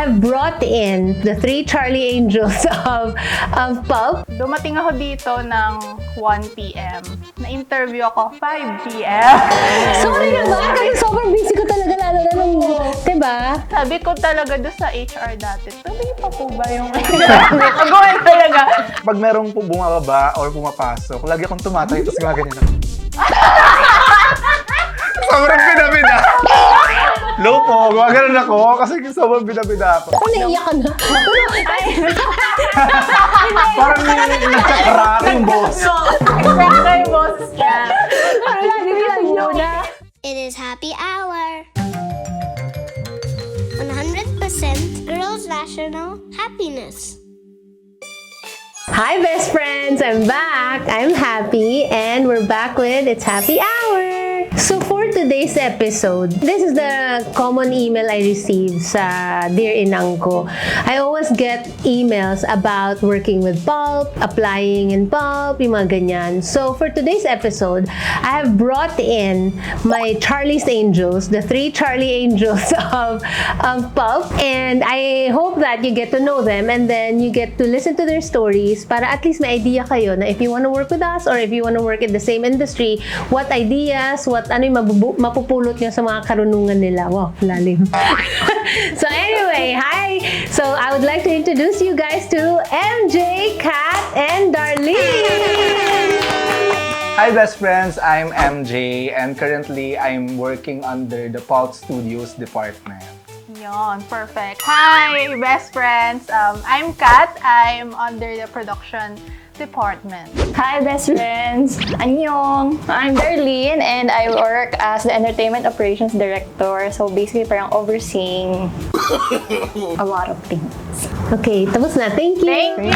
have brought in the three Charlie Angels of Pulp. Dumating ako dito ng 1 p.m. Na-interview ako 5 p.m. Sorry na ba? Kasi sobrang busy ko talaga, lalo na nung, diba? Sabi ko talaga doon sa HR dati, tuloy pa po ba yung gagawin talaga? Pag merong bumababa or pumapasok, lagi akong tumatay, tapos gumaganyan ako. Sobrang binabida. Low po, gumaganon ako kasi sobrang binabida ako. Ano, naiiyak ka na? Parang nagkakrak yung boss. Siyempre yung boses niya. Parang lagi nilang muna. It is happy hour. 100% Girls National Happiness. Hi, best friends! I'm back! I'm Happy, and we're back with It's Happy Hour! So for today's episode, this is the common email I received sa Dear Inang ko. I always get emails about working with Pulp, applying in Pulp, yung mga ganyan. So for today's episode, I have brought in my Charlie's Angels, the three Charlie Angels of Pulp, and I hope that you get to know them and then you get to listen to their stories para at least may idea kayo na if you want to work with us or if you want to work in the same industry, what ideas, ano yung mapupulot nyo sa mga karunungan nila. Wow, lalim. So anyway, hi! So I would like to introduce you guys to MJ, Kat, and Darlene! Hi best friends, I'm MJ and currently I'm working under the Pulp Studios department. Yun, perfect. Hi, best friends. I'm Kat. I'm under the production department. Hi, best friends! Annyeong! I'm Darlene and I work as the Entertainment Operations Director. So basically, parang overseeing a lot of things. Okay, tapos na. Thank you! Thank you!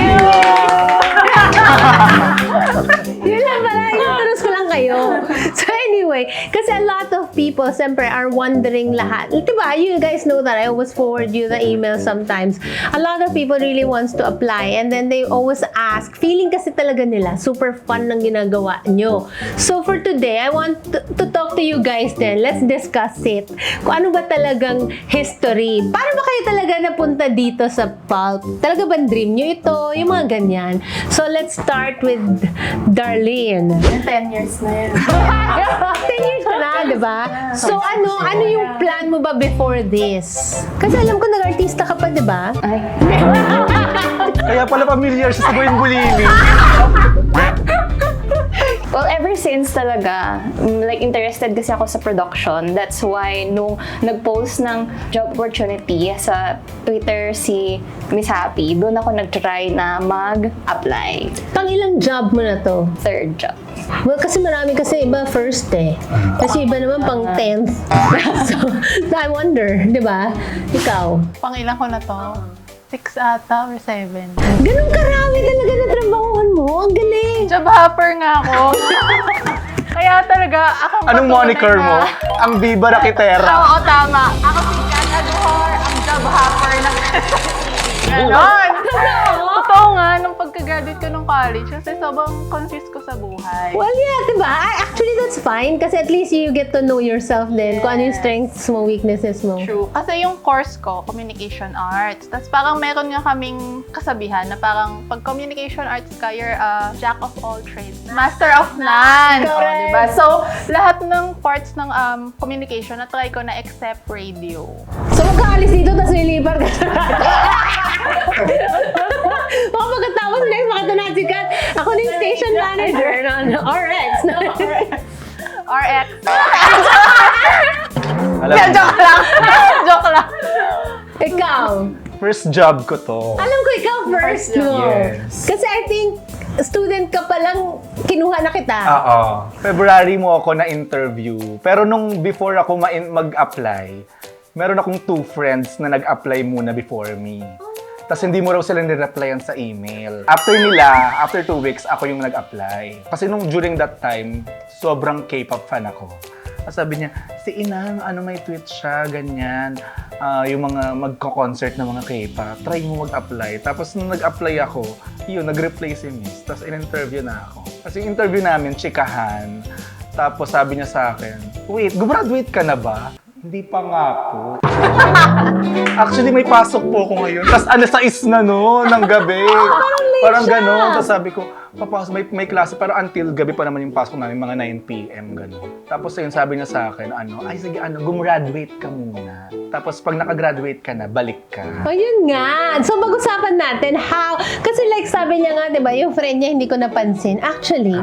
Yun lang pala, inuturos ko lang kayo. So anyway, kasi a lot of people, siyempre, are wondering lahat. Diba, you guys know that I always forward you the email sometimes. A lot of people really wants to apply and then they always ask, feeling kasi talaga nila, super fun ng ginagawa nyo. So for today, I want to talk to you guys then. Let's discuss it. Kung ano ba talagang history. Paano ba kayo talaga napunta dito sa Pulp? Talaga ba dream nyo ito? Yung mga ganyan. So let's start with Darlene. 10 years na yun. 10 years ka na, diba? So ano yung plan mo ba before this? Kasi alam ko nag-artista ka pa, diba? Ay. Kaya pala familiar siya sa Gawin Bulili. Well, ever since talaga, like interested kasi ako sa production. That's why nung nag-post ng job opportunity sa Twitter si Miss Happy, doon ako nag-try na mag-apply. Pang ilang job mo na to? Third job. Well, kasi marami kasi iba first eh. Kasi iba naman pang 10th. So, I wonder, di ba? Ikaw? Pangilan ko na to? 6 ata or 7. Ganun karami talaga na trabahoan mo. Ang galing. Job hopper nga ako. Kaya talaga, ako Anong moniker mo? Ang Viva Rakitera. Oo, tama. Ako si Kat Aduhor, ang job hopper ng Ganon! Totoo nga, nung pagka-graduate ko nung college, kasi sobrang confused ko sa buhay. Well, yeah, diba? Actually, that's fine. Kasi at least you get to know yourself din. Kung ano yung strengths mo, weaknesses mo. True. Kasi yung course ko, Communication Arts. Tapos parang meron nga kaming kasabihan na parang pag Communication Arts ka, you're a jack of all trades, master of none. Correct. Diba? So, lahat ng parts ng communication, na-try ko na except radio. So, magkaalis dito, tapos lilipat ka sa Baka pagkatapos next, makatanat si Kat. Ako na yung station manager ng RX. RX. Alam mo, Joke lang. Joke lang. Ikaw. first job ko to. Alam ko ikaw first mo. Yes. Kasi I think student ka pa lang, kinuha na kita. Oo. February mo ako na-interview. Pero nung before ako mag-apply, meron akong 2 friends na nag-apply muna before me. Tapos hindi mo raw sila nireplyan sa email. After 2 weeks, ako yung nag-apply. Kasi nung during that time, sobrang K-pop fan ako. Sabi niya, si Inang, may tweet siya, ganyan. Yung mga magko-concert na mga K-pop, try mo mag-apply. Tapos nung nag-apply ako, nag-reply si Miss. Tapos in-interview na ako. Kasi yung interview namin, chikahan. Tapos sabi niya sa akin, wait, graduate ka na ba? Hindi pa nga po. Actually, may pasok po ako ngayon. Tapos alas 6 na no, ng gabi. Parang gano'n. Tapos sabi ko, papasok, may klase, pero until gabi pa naman yung pasok namin, mga 9 p.m. gano'n. Tapos ayun, sabi niya sa akin, ay sige, gumraduate ka muna. Tapos pag nakagraduate ka na, balik ka. Ayun nga. So, pag-usapan natin how, kasi like sabi niya nga, di ba, yung friend niya hindi ko napansin. Actually,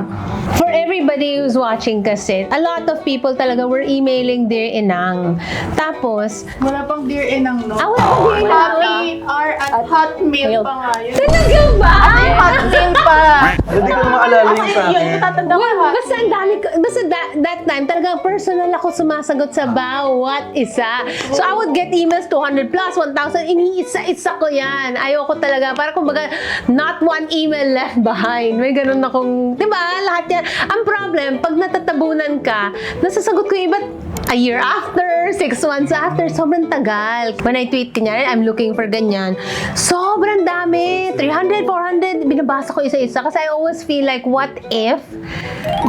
for everybody who's watching kasi, a lot of people talaga were emailing Dear Inang. Tapos, Wala pang Dear Inang, no? wala akong Dear Inang. Happy@hotmail pa nga yun. Talaga ba? Hotmail pa! Hindi ko na maalala yung sa Yun, akin. natatanda ko. Well, basta ang dami ko, basta that time, talagang personal ako sumasagot sa bawat isa. So, I would get emails 200 plus, 1,000, iniisa-isa ko yan. Ayoko talaga, para kumbaga, not one email left behind. May ganun akong, di ba, lahat yan. Ang problem, pag natatabunan ka, nasasagot ko yung iba, a year after, 6 months after, sobrang tagal. When I tweet kanya, I'm looking for ganyan. Sobrang dami, 300, 400, binabasa ko isa-isa kasi I always feel like, what if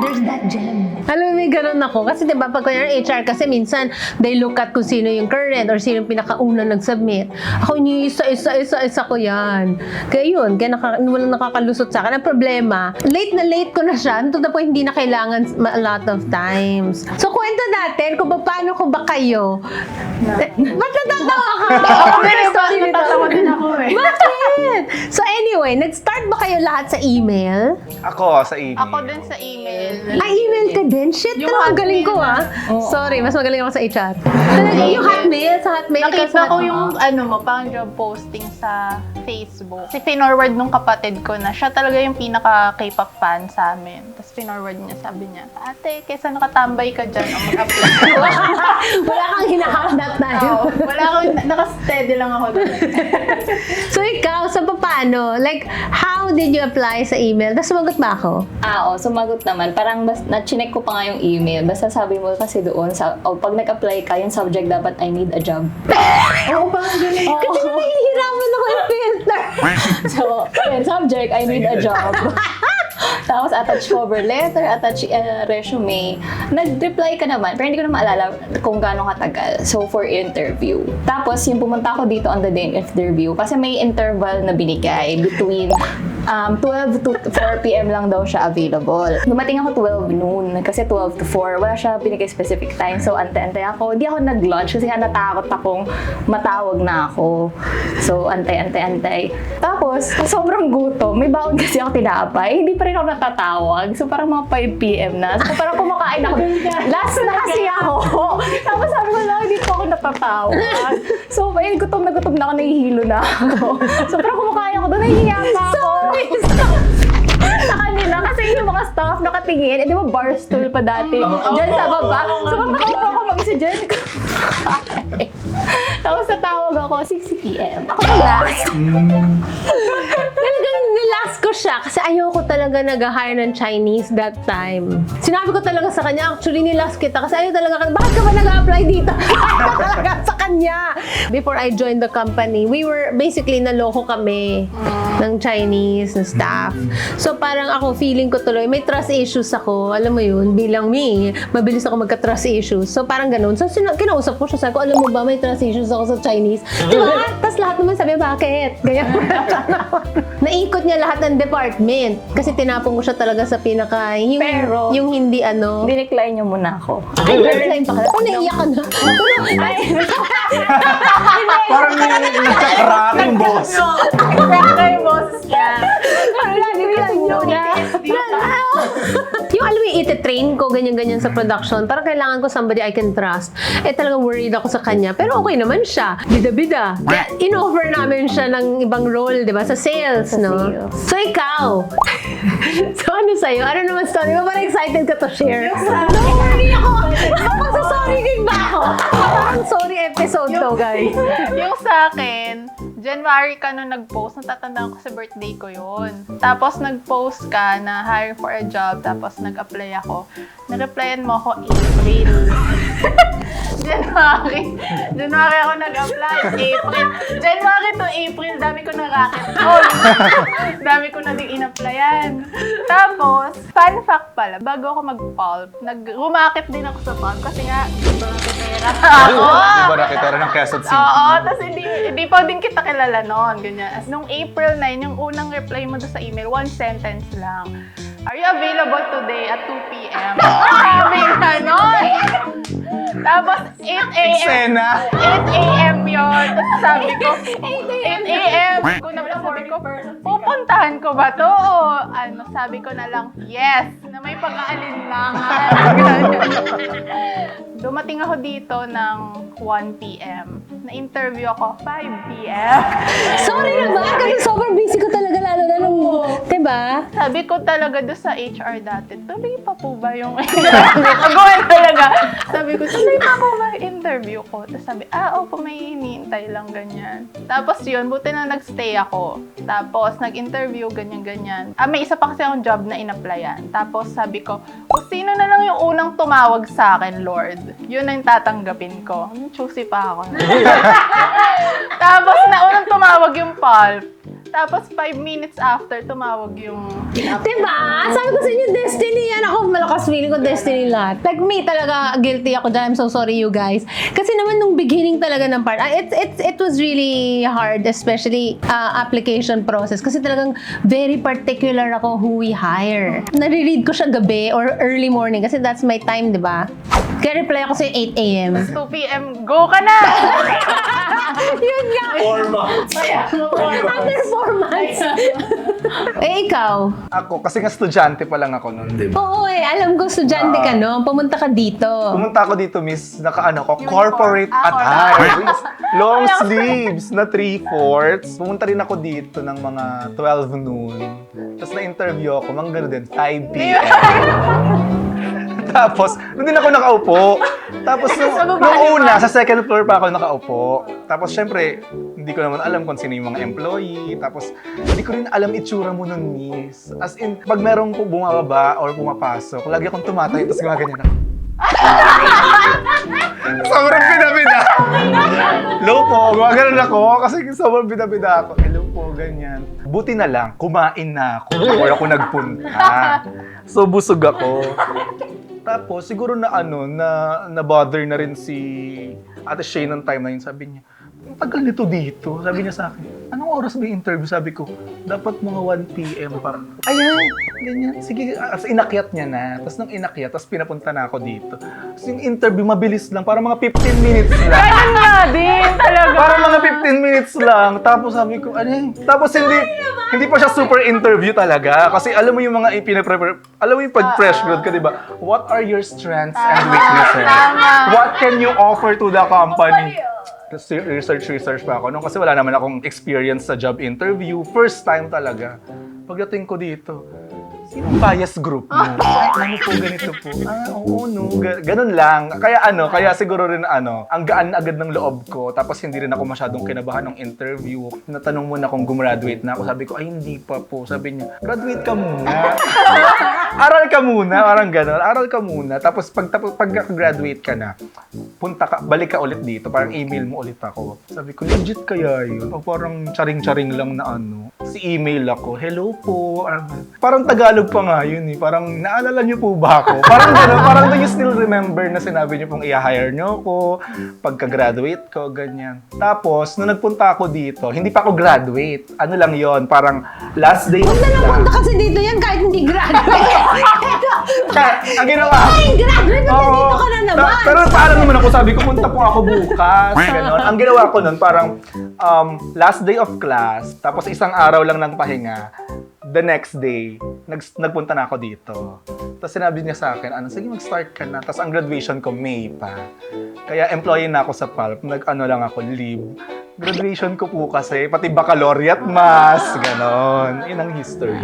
there's that gem? Alam mo, may ganun ako. Kasi diba, pag kunyari HR, kasi minsan, they look at kung sino yung current or sino yung pinakauna nag-submit. Ako, isa-isa ko yan. Kaya yun, kaya walang nakakalusot sa akin. Ang problema, late ko na siya, to the point, hindi na kailangan a lot of times. So, kwento natin kung paano ko ba kayo. Ba't natatawa ka? Ako rin, natatawa din ako eh. Bakit? So anyway, nag-start ba kayo lahat sa email? Ako, sa email. Ako din sa email. Ay, email ka din? Shit, Yung talagang galing ko Hotmail Sorry, mas magaling ako sa HR. Talaga, yung Hotmail, sa Hotmail. ikaw Nakita sa- ko yung pang job posting sa Facebook. Kasi finorward nung kapatid ko na siya talaga yung pinaka K-pop fan sa amin. Tapos finorward niya, sabi niya, ate, kaysa nakatambay ka dyan, mag-apply. Wala kang hinahanap that time. Oo, wala akong, naka-steady lang ako doon. So ikaw, sa paano? Like, how did you apply sa email? Tapos sumagot ba ako? Oo, sumagot naman. Parang na-chinek ko pa nga yung email. Basta sabi mo kasi doon, pag nag-apply ka, yung subject dapat, I need a job. Oo, parang ganun. Kasi nahihirapan ako yung filter. So, ayun, subject, I need a job. Tapos attach cover letter, attach resume. Nag-reply ka naman, pero hindi ko na maalala kung gaano katagal. So, for interview. Tapos, yung pumunta ako dito on the day of interview, kasi may interval na binigay between 12 to 4 p.m. lang daw siya available. Dumating ako 12 noon, kasi 12 to 4. Wala siya binigay specific time. So, antay-antay ako. Hindi ako nag-lunch kasi natakot akong matawag na ako. So, antay. Tapos, sobrang gutom. May bawon kasi ako tinapay. Hindi pa rin ako natatawag. So, parang mga 5 p.m. na. So, parang kumakain ako. Last na kasi ako. Tapos sabi ko lang, hindi pa ako natatawag. So, ayun, gutom na ako. Nahihilo na ako. So, parang kumakain ako doon. Nahihiya pa ako. Sa kanila, kasi yung mga staff nakatingin, di ba bar stool pa dati, dyan sa baba. So, pag nakaupo ako mag-isa dyan, tapos natawag ako, 6 p.m. Ako na last. Talagang nilast ko siya kasi ayoko talaga nag-hire ng Chinese that time. Sinabi ko talaga sa kanya, actually nilast kita kasi ayaw talaga, bakit ka ba nag-apply dito? Ayaw talaga sa kanya. Before I joined the company, we were basically naloko kami ng Chinese na staff. So parang ako, feeling ko tuloy, may trust issues ako. Alam mo yun, bilang me, mabilis ako magka-trust issues. So parang ganun. So kinausap ko siya, sabi ko, alam mo ba, may trust issues ako sa Chinese. Diba? Tapos lahat naman sabi, bakit? Ganyan. Naikot niya lahat ng department. Kasi tinapon ko siya talaga sa pinaka, Pero, yung hindi ano. Dinecline niyo muna ako. Ay, decline pa ka. Oh, naiiyak ka na. Parang nagka-crack yung boss. Kaya yung boses niya. Yung alam mo, iti-train ko, ganyan-ganyan sa production. Parang kailangan ko somebody I can trust. Talagang worried ako sa kanya. Pero okay naman siya. Bida-bida. Kaya in-offer namin siya ng ibang role, di ba? Sa sales, no? sales. So, ikaw. So, ano sa'yo? Ano naman story mo? Parang excited ka to share. No, worry ako. Sorry din ba ako? Parang sorry episode to, guys. Yung sa akin, January ka nung nag-post, natatandaan ko sa birthday ko yun. Tapos nag-post ka na hiring for a job, tapos nag-apply ako. Na-replyan mo ako April. January ako nag-apply. January to April dami ko na racket call. Dami ko na din in-applyan. Tapos, fun fact pala, bago ako mag-pulp, rumakit din ako sa pulp kasi nga, barakitera ako. Diba nakitara ng Quezon City? Oo, tapos hindi pa din kita kilala noon, ganyan. As nung April 9, yung unang reply mo doon sa email, one sentence lang. Are you available today at 2 p.m.? Sabi ka nun! Tapos 8 a.m. Eksena! 8 a.m. yun. Tapos sabi ko, 8 a.m. Kung na-before ko, pupuntahan ko ba to? O ano, sabi ko na lang, yes, na may pag-aalinlangan. Dumating ako dito ng 1 p.m. Na-interview ako 5 p.m. Sorry naman, kasi sobrang busy ko talaga, lalo na nung, diba? Sabi ko talaga doon sa HR dati, tuloy pa po ba yung interview ko? Gawin talaga. Sabi ko, tuloy pa po ba yung interview ko? Tapos sabi, opo, may hinihintay lang ganyan. Tapos yun, buti na nagstay ako. Tapos nag-interview, ganyan-ganyan. May isa pa kasi akong job na in-applyan. Tapos sabi ko, kung sino na lang yung unang tumawag sa akin, Lord, yun na yung tatanggapin ko. Choosy pa ako. Tapos unang tumawag yung pulp. Tapos 5 minutes after, tumawag yung... Diba? Sabi ko sa inyo, destiny yan. Ako, malakas feeling ko destiny lahat. Like me, talaga guilty ako dyan. I'm so sorry, you guys. Kasi naman nung beginning talaga ng part, it was really hard, especially application process. Kasi talagang very particular ako who we hire. Nare-read ko siya gabi or early morning kasi that's my time, diba? Kaya reply ako sa 8 a.m. 2 p.m., go ka na! Yun nga. 4 months. After 4 months. Eh, ikaw? Ako, kasi nga estudyante pa lang ako noon, di ba? Oo alam ko, estudyante ka no? Pumunta ka dito. Pumunta ako dito, miss, naka-ano ko, Uniform. corporate Ah, attire. Long sleeves na 3/4. Pumunta rin ako dito ng mga 12 noon. Tapos na-interview ako, mga gano'n din, 5 p.m. Tapos, doon din ako nakaupo. Tapos, nung una, sa second floor pa ako nakaupo. Tapos, syempre, hindi ko naman alam kung sino yung mga employee. Tapos, hindi ko rin alam itsura mo nun, miss. As in, pag merong bumababa or pumapasok, lagi akong tumatay, tapos gumaganyan ako. Sobrang bida-bida. Low po, gumagano'n ako kasi sobrang bida-bida ako. Hello po, ganyan. Buti na lang, kumain na ako before ako nagpunta. So, busog ako. Tapos, siguro na na-bother na rin si Ate Shay ng time na yun. Sabi niya, ang tagal nito dito. Sabi niya sa akin, anong oras ba yung interview? Sabi ko, dapat mga 1 p.m. pa. Ayan, ganyan. Sige, inakyat niya na. Tapos nang inakyat, tapos pinapunta na ako dito. Tapos yung interview, mabilis lang. Para mga 15 minutes lang. Ganun nga din, talaga. Para mga 15 minutes lang. Tapos sabi ko, ano yun? Tapos hindi pa siya super interview talaga. Kasi alam mo yung mga ipinaprepare, alam mo yung pag fresh grad ka, di ba? What are your strengths and weaknesses? What can you offer to the company? Research pa ako nung kasi wala naman akong experience sa job interview. First time talaga. Pagdating ko dito, sinong bias group mo? Ay, po, ganito po. Oo, no. Ganun lang. Kaya siguro rin ang gaan agad ng loob ko. Tapos hindi rin ako masyadong kinabahan ng interview. Natanong mo na kung gumraduate na ako. Sabi ko, ay, hindi pa po. Sabi niya, graduate ka muna. Aral ka muna. Parang ganun. Aral ka muna. Tapos pag graduate ka na, balik ka ulit dito. Parang email mo ulit ako. Sabi ko, legit kaya yun? O parang charing-charing lang na Si email ako, hello po. Parang Tagalog pa nga yun eh. Parang, naalala niyo po ba ako? Parang gano'n, parang do you still remember na sinabi niyo pong i-hire niyo ako pagka-graduate ko, ganyan. Tapos, nung nagpunta ako dito, hindi pa ako graduate. Ano lang yon, parang last day of Punta kasi dito yan kahit hindi graduate. Ang ginawa. Ay, graduate na dito ka na naman. Pero paalam naman ako, sabi ko, punta po ako bukas. Ganon. Ang ginawa ko nun, parang last day of class, tapos isang araw lang ng pahinga. The next day, nagpunta na ako dito. Tapos sinabi niya sa akin, sige mag-start ka na. Tapos ang graduation ko, May pa. Kaya employee na ako sa Pulp. Lang ako, leave. Graduation ko po kasi, pati baccalaureate mas, ganon. Yun ang history.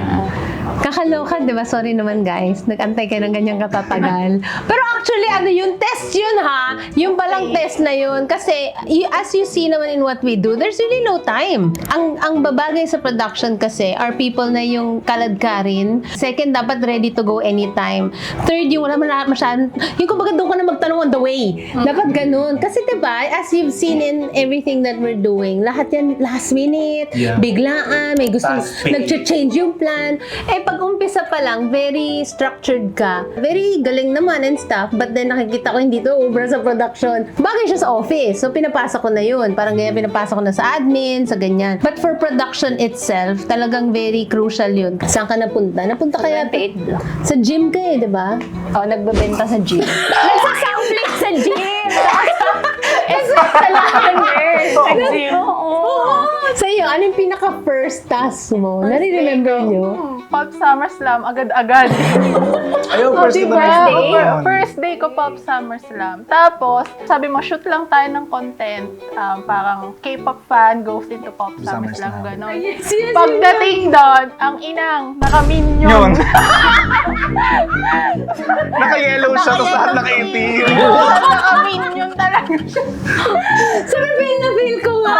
Kakaloka, di ba? Sorry naman guys. Nag-antay ka ng ganyang katatagal. Pero actually, yun? Test yun ha? Yung palang test na yun. Kasi, as you see naman in what we do, there's really no time. Ang babagay sa production kasi are people na yung kalad ka rin. Second, dapat ready to go anytime. Third, yung wala masyadong, yung kumbaga doon ka na magtanong on the way. Dapat ganun. Kasi di ba, as you've seen in everything that we're doing, lahat yan last minute, Yeah. biglaan, may gusto, Fast-paced. nag-change yung plan. Eh, pag umpisa pa lang, very structured ka. Very galing naman and stuff, but then nakikita ko hindi to ubra sa production. Bagay siya sa office, so pinapasa ko na yun. Parang ganyan, pinapasa ko na sa admin, sa ganyan. But for production itself, talagang very crucial yun. Saan ka napunta? Napunta kaya Paid block. sa gym ka eh, di ba? Oh, nagbebenta sa gym. Nagsasampling sa gym! Installationer sa gym. Oo. Sa iyo, ano yung pinaka-first task mo? Nare-remember nyo? Pop Summer Slam, agad-agad. Ayaw, first ko Diba? na First day ko Pop Summer Slam. Tapos, sabi mo, shoot lang tayo ng content. Parang K-pop fan goes into Pop Summer Slam, gano'n. Pagdating doon, ang inang, Yun. naka-minion. Naka-yellow siya, tapos lahat naka-itim. Naka-minion talaga siya. Sabi, feel na feel ko nga.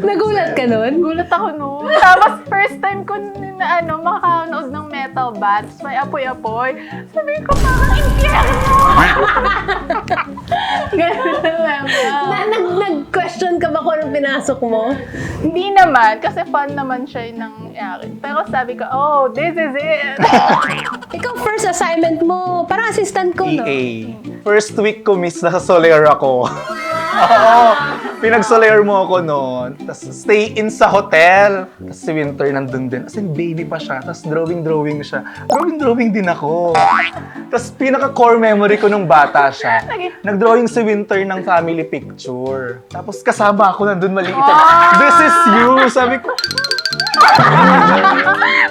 Nagulat ka nun? Gulat ako noon. Tapos, first time ko na makakanood ng metal bands, may apoy-apoy. Sabi ko, parang impyerno. Ganun lang. Nag-question ka ba kung anong pinasok mo? Hindi naman, kasi fun naman siya yung nangyari. Pero sabi ko, oh, this is it. Ikaw, first assignment mo, parang assistant ko, no? EA. First week ko, miss, nasa Soler ako. Oo. Pinag-Soler mo ako noon. Tapos stay in sa hotel. Tapos si Winter nandun din. As in, baby pa siya. Tapos drawing siya. Drawing din ako. Tapos pinaka-core memory ko nung bata siya. Nag-drawing si Winter ng family picture. Tapos kasama ako nandun maliit. This is you! Sabi ko,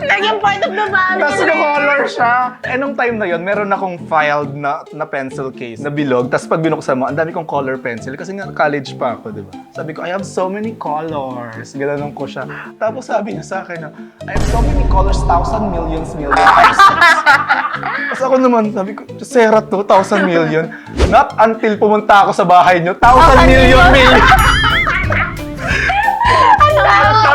Naging part of the family. tapos na-color siya. Eh, nung time na yon, meron akong filed na pencil case na bilog. Tapos pag binuksan mo, ang dami kong color pencil. Kasi nga, college pa ako, di ba? Sabi ko, I have so many colors. Gano'n ko siya. Tapos sabi niya sa akin na, I have so many colors, thousand, millions, thousands. Tapos ako naman, sabi ko, Sera to, 1,000 million. Not until pumunta ako sa bahay niyo, 1,000 million.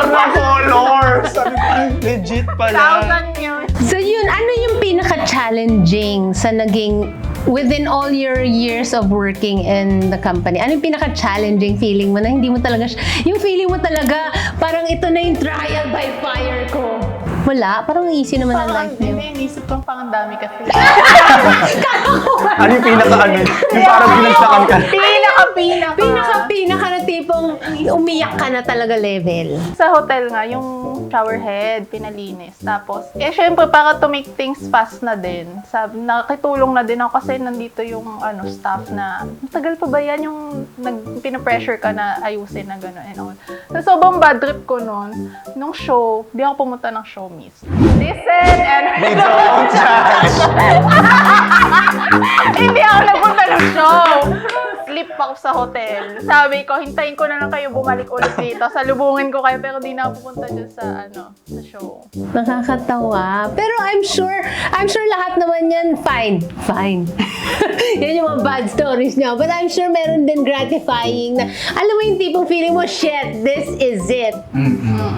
Na color! Sabi ko, ay, legit pala. 1,000 yun. So yun, ano yung pinaka-challenging sa naging within all your years of working in the company? Ano yung pinaka-challenging feeling mo na hindi mo talaga, yung feeling mo talaga, parang ito na yung trial by fire ko? Wala? Parang easy naman ang Parang, life niyo. hindi, inisip kong pang dami kasi. Ano yung pinaka-ano? Yung parang binagsakan ka. Pinaka na tipong umiyak ka na talaga level. Sa hotel nga, yung shower head, pinalinis. Tapos, syempre, para to make things fast na din. Sabi, nakitulong na din ako kasi nandito yung staff na, tagal pa ba yan yung pinapressure ka na ayusin na gano'n and all. So, sobrang bad trip ko nun. Nung show, di ako pumunta ng show, miss. Listen and... They don't judge. Hindi ako nagpunta ng show. Sleep ako sa hotel. Sabi ko, hintayin ko na lang kayo bumalik ulit dito. Salubungin ko kayo, pero di na ako pupunta dyan sa show. Nakakatawa. Pero I'm sure lahat naman yan, fine. Yan yung mga bad stories niya. But I'm sure meron din gratifying na, alam mo yung tipong feeling mo, shit, this is it.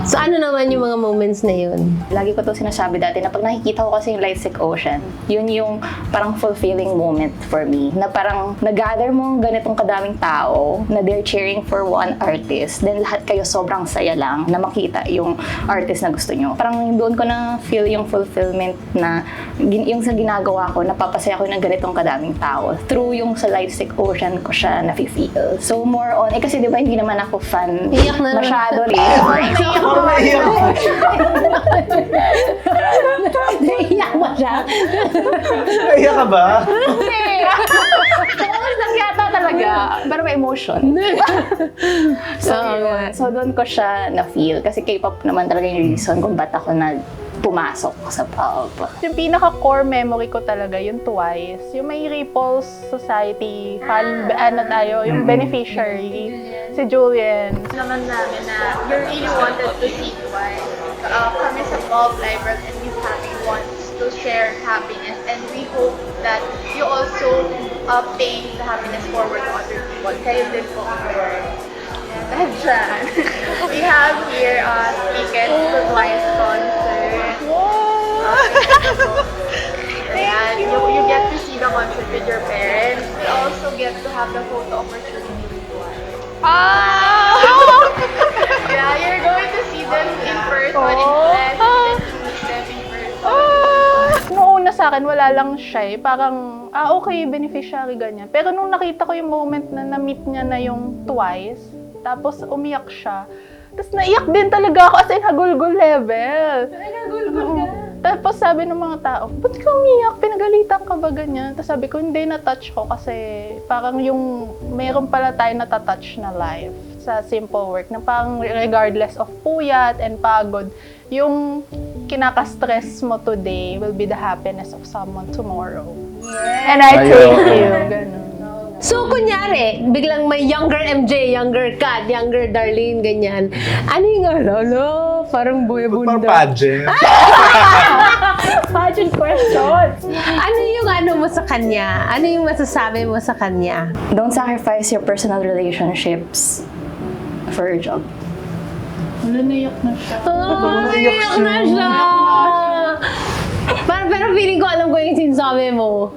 So ano naman yung mga moments na yun? Lagi ko to sinasabi dati na pag nakikita ko kasi yung Lightstick Ocean, yun yung parang fulfilling moment for me. Na parang nag-gather mo ganitong kadaming tao na they're cheering for one artist, then lahat kayo sobrang saya lang na makita yung artist na gusto nyo. Parang doon ko na feel yung fulfillment na yung sa ginagawa ko, napapasaya ko ng ganitong kadaming tao. Through yung sa Lightstick Ocean ko siya nafe-feel. So more on, kasi di ba hindi naman ako fan Iyak na naman. masyado rin. Naiyak mo siya? Naiyak ka ba? Hindi! Lang yata talaga. Pero may emotion. So, yun. So, doon ko siya na-feel. Kasi K-pop naman talaga yung reason kung ba't ako pumasok sa pop. Yung pinaka-core memory ko talaga, yung Twice. Yung may Ripples Society, yung beneficiary, si Julian. Naman namin na you really wanted to see Twice. Kami sa Pop Library and Miss Happy wants to share happiness and we hope that you also pay the happiness forward to other people. Kayo din po. Dahil dyan, we have here tickets to Twice concert. And you get to see the concert with your parents. You also get to have the photo opportunity with Twice. Yeah, you're going to see them in person in class and then to meet them in person. Nung una sa akin, wala lang siya eh. Parang, okay, beneficiary, ganyan. Pero nung nakita ko yung moment na na-meet niya na yung twice, tapos umiyak siya, tapos naiyak din talaga ako as in hagulgul level. Hagulgul ka? Tapos sabi ng mga tao, ba't ka umiyak? Pinagalitan ka ba ganyan? Tapos sabi ko, hindi, na-touch ko kasi parang yung mayroon pala tayo na-touch na life sa simple work na parang regardless of puyat and pagod, yung kinaka-stress mo today will be the happiness of someone tomorrow. And I thank you. Ganun. So, kunyari, biglang may younger MJ, younger Kat, younger Darlene, ganyan. Ano yung parang buhay Parang bunda. pageant. Pageant questions. Ano yung ano mo sa kanya? Ano yung masasabi mo sa kanya? Don't sacrifice your personal relationships for your job. Wala, naiyak na siya. Iyak na siya! Pero feeling ko alam ko yung sinasabi mo.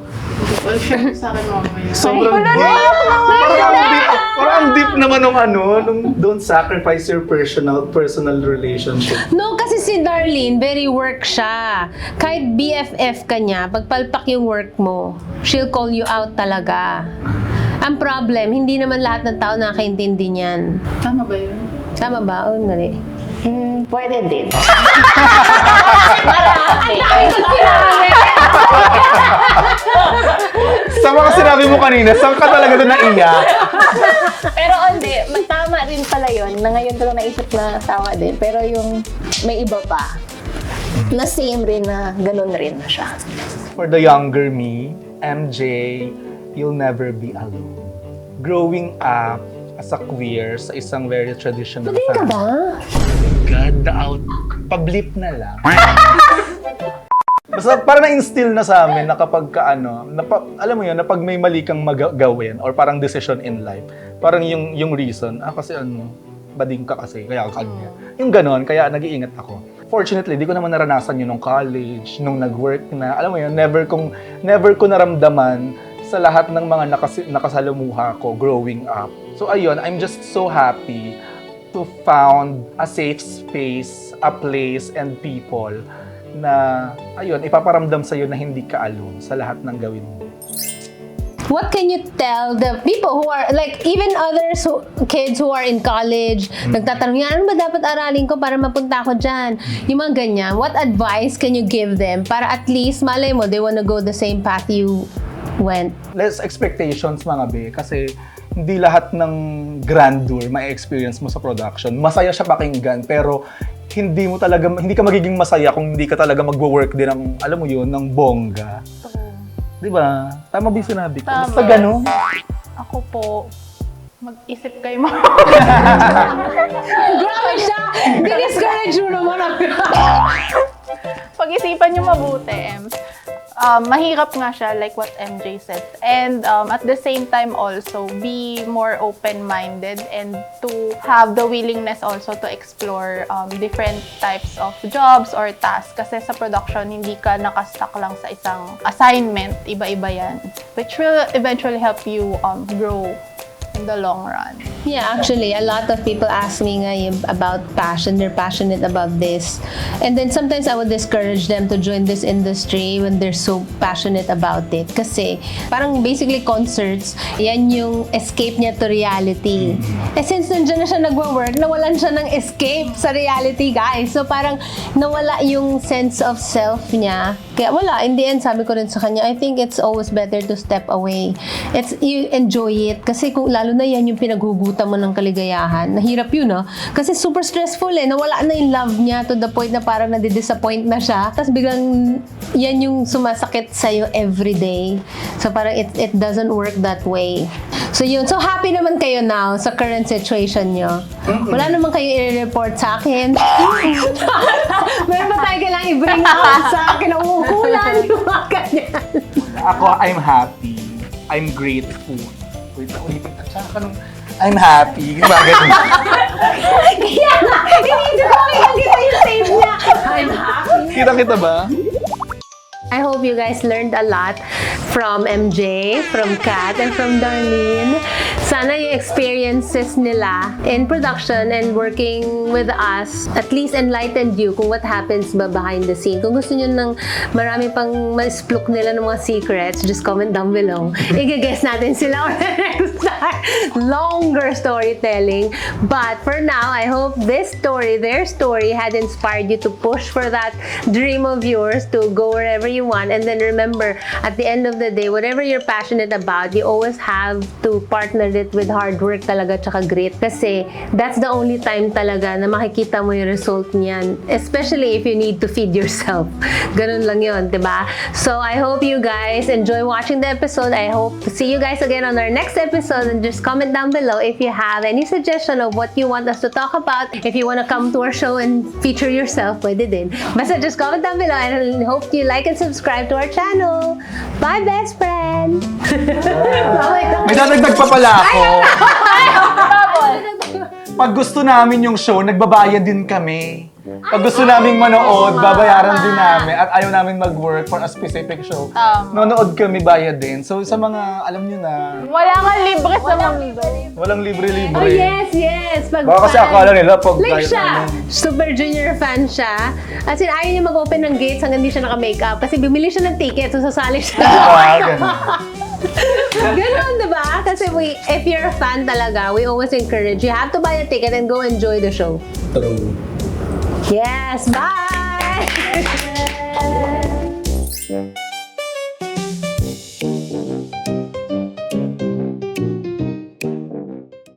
Well, share sa akin mamaya. Sobrang deep. Parang ang deep naman nung don't sacrifice your personal relationship. No, kasi si Darlene, very work siya. Kahit BFF ka niya, pagpalpak yung work mo, she'll call you out talaga. Ang problem, hindi naman lahat ng tao nakakaintindi niyan. Tama ba yun? Tama ba? O, mali. Pwede din. Sa mga sinabi mo kanina, saan ka talaga doon naiyak? Pero hindi, tama rin pala yun. Na ngayon ko lang naisip na tama din. Pero yung may iba pa, na same rin na ganun rin na siya. For the younger me, MJ, you'll never be alone. Growing up as a queer sa isang very traditional Magaling ka ba? God, out. Pablip na lang. Basta parang na-instill na sa amin na kapag alam mo yun, na pag may mali kang gawin or parang decision in life, parang yung reason, kasi bading ka kasi, kaya kanya. Yung ganon, kaya nag-iingat ako. Fortunately, di ko naman naranasan yun nung college, nung nag-work na, alam mo yun, never ko naramdaman sa lahat ng mga nakasalamuha ko growing up. So ayun, I'm just so happy to found a safe space, a place, and people na, ayun, ipaparamdam sa'yo na hindi ka alone sa lahat ng gawin mo. What can you tell the people who are, like, even others, kids who are in college, nagtatanong yan, ano ba dapat aralin ko para mapunta ako dyan? Yung mga ganyan, what advice can you give them para at least, malay mo, they wanna go the same path you went? Less expectations, mga be, kasi hindi lahat ng grandeur ma-experience mo sa production. Masaya siya pakinggan, pero hindi ka magiging masaya kung hindi ka talaga magwo-work din ng, alam mo yun, ng bongga. Di ba? Tama ba yung sinabi ko? Tama. Basta ganun. Ako po, mag-isip kayo mo. Grabe siya! Diniscourage mo naman ako. Pag-isipan nyo mabuti. Mahirap nga siya, like what MJ said. And at the same time also, be more open-minded and to have the willingness also to explore different types of jobs or tasks. Kasi sa production, hindi ka nakastuck lang sa isang assignment. Iba-iba yan. Which will eventually help you grow in the long run. Yeah, actually, a lot of people ask me nga about passion. They're passionate about this. And then sometimes I would discourage them to join this industry when they're so passionate about it. Kasi parang basically concerts, yan yung escape niya to reality. Eh since nandiyan na siya nagwa-work, nawalan siya ng escape sa reality, guys. So parang nawala yung sense of self niya. Kaya wala, in the end, sabi ko rin sa kanya, I think it's always better to step away. You enjoy it. Kasi kung lalo na yan yung pinaghugutan mo ng kaligayahan, nahirap yun, no? Kasi super stressful eh. Nawala na yung love niya to the point na parang nadi-disappoint na siya. Tapos biglang yan yung sumasakit sa'yo everyday. So parang it doesn't work that way. So yun. So happy naman kayo now sa current situation nyo. Wala naman kayo i-report sa akin. Meron ba tayo kailangan i-bring out sa kinauukulan? Yung mga ganyan. Ako, I'm happy. I'm grateful. Wait, ulitin ka. Tsaka I'm happy. Bakit? Kaya nga, iniisip ko kita yung save niya. I'm happy. Kita ba? I hope you guys learned a lot from MJ, from Kat, and from Darlene. So sana yung experiences nila in production and working with us at least enlightened you kung what happens ba behind the scene. Kung gusto nyo ng marami pang ma-splook nila ng mga secrets, just comment down below. I-guess natin sila on the next time. Longer storytelling. But for now, I hope this story, their story, had inspired you to push for that dream of yours to go wherever you want. And then remember, at the end of the day, whatever you're passionate about, you always have to partner it with hard work talaga tsaka grit. Kasi that's the only time talaga na makikita mo yung result niyan. Especially if you need to feed yourself. Ganun lang yun, diba? So I hope you guys enjoy watching the episode. I hope to see you guys again on our next episode. And just comment down below if you have any suggestion of what you want us to talk about. If you want to come to our show and feature yourself, pwede din. Basta just comment down below and I hope you like and subscribe to our channel. Bye, best friend! May dadagdag pa pala ako. Pag gusto namin yung show, nagbabayad din kami. Pag gusto naming manood, babayaran din namin. At ayaw namin mag-work for a specific show. Nanonood kami, bayad din. So sa mga, alam nyo na, Wala nga libre sa mundo. walang libre-libre. Oh, yes! Pag Baka kasi fan. akala nila pag Like kahit siya, ano. Super Junior fan siya. As in, ayaw niya mag-open ng gates hanggang hindi siya naka-makeup. Kasi bumili siya ng ticket, so sasali siya. Ganun. Ganun, diba? Kasi if you're a fan talaga, we always encourage you have to buy a ticket and go enjoy the show. True. Yes, bye!